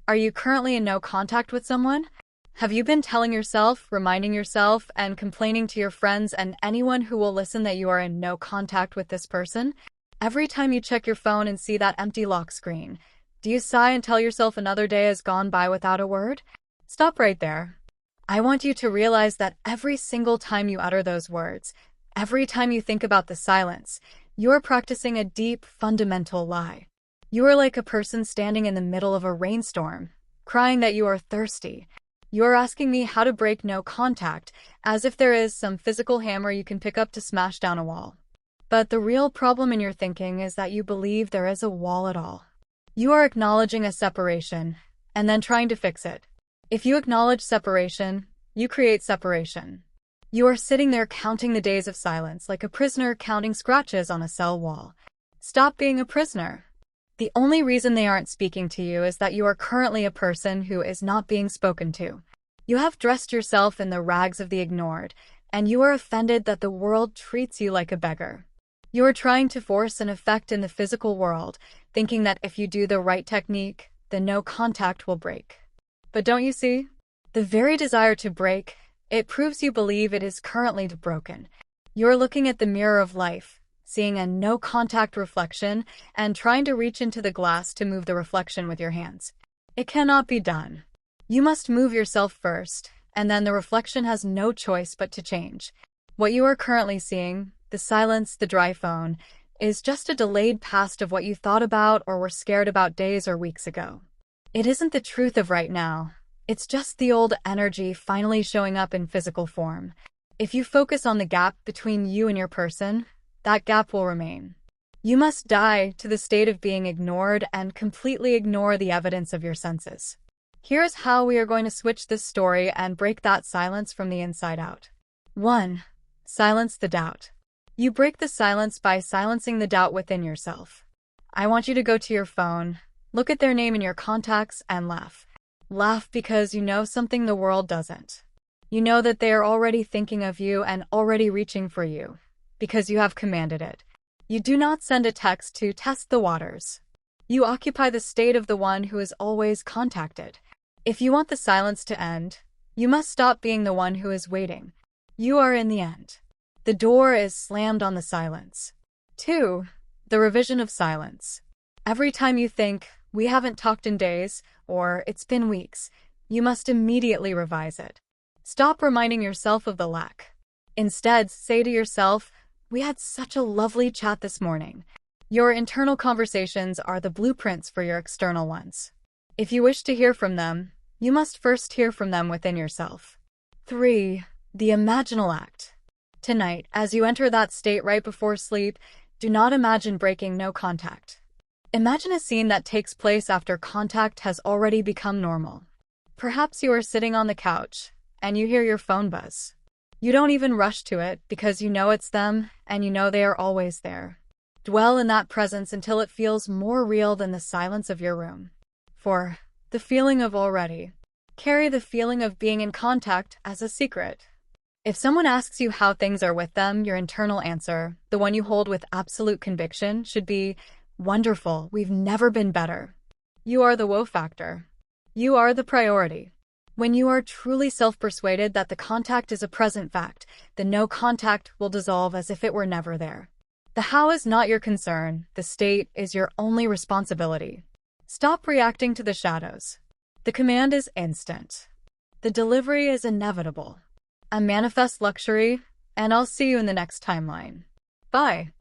Are you currently in no contact with someone? Have you been telling yourself, reminding yourself, and complaining to your friends and anyone who will listen that you are in no contact with this person? Every time you check your phone and see that empty lock screen, do you sigh and tell yourself another day has gone by without a word? Stop right there. I want you to realize that every single time you utter those words, every time you think about the silence, you are practicing a deep, fundamental lie. You are like a person standing in the middle of a rainstorm, crying that you are thirsty. You are asking me how to break no contact, as if there is some physical hammer you can pick up to smash down a wall. But the real problem in your thinking is that you believe there is a wall at all. You are acknowledging a separation, and then trying to fix it. If you acknowledge separation, you create separation. You are sitting there counting the days of silence like a prisoner counting scratches on a cell wall. Stop being a prisoner. The only reason they aren't speaking to you is that you are currently a person who is not being spoken to. You have dressed yourself in the rags of the ignored, and you are offended that the world treats you like a beggar. You are trying to force an effect in the physical world, thinking that if you do the right technique, then no contact will break. But don't you see? The very desire to break, it proves you believe it is currently broken. You're looking at the mirror of life, seeing a no-contact reflection, and trying to reach into the glass to move the reflection with your hands. It cannot be done. You must move yourself first, and then the reflection has no choice but to change. What you are currently seeing, the silence, the dry phone, is just a delayed past of what you thought about or were scared about days or weeks ago. It isn't the truth of right now. It's just the old energy finally showing up in physical form. If you focus on the gap between you and your person, that gap will remain. You must die to the state of being ignored and completely ignore the evidence of your senses. Here's how we are going to switch this story and break that silence from the inside out. 1. Silence the doubt. You break the silence by silencing the doubt within yourself. I want you to go to your phone, look at their name in your contacts, and laugh. Laugh because you know something the world doesn't. You know that they are already thinking of you and already reaching for you, because you have commanded it. You do not send a text to test the waters. You occupy the state of the one who is always contacted. If you want the silence to end, you must stop being the one who is waiting. You are in the end. The door is slammed on the silence. 2. The revision of silence. Every time you think, we haven't talked in days, or it's been weeks, you must immediately revise it. Stop reminding yourself of the lack. Instead, say to yourself, we had such a lovely chat this morning. Your internal conversations are the blueprints for your external ones. If you wish to hear from them, you must first hear from them within yourself. 3. The imaginal act. Tonight, as you enter that state right before sleep, do not imagine breaking no contact. Imagine a scene that takes place after contact has already become normal. Perhaps you are sitting on the couch, and you hear your phone buzz. You don't even rush to it because you know it's them and you know they are always there. Dwell in that presence until it feels more real than the silence of your room. 4. The feeling of already. Carry the feeling of being in contact as a secret. If someone asks you how things are with them, your internal answer, the one you hold with absolute conviction, should be, wonderful, we've never been better. You are the woe factor. You are the priority. When you are truly self-persuaded that the contact is a present fact, the no contact will dissolve as if it were never there. The how is not your concern, the state is your only responsibility. Stop reacting to the shadows. The command is instant. The delivery is inevitable. A manifest luxury, and I'll see you in the next timeline. Bye.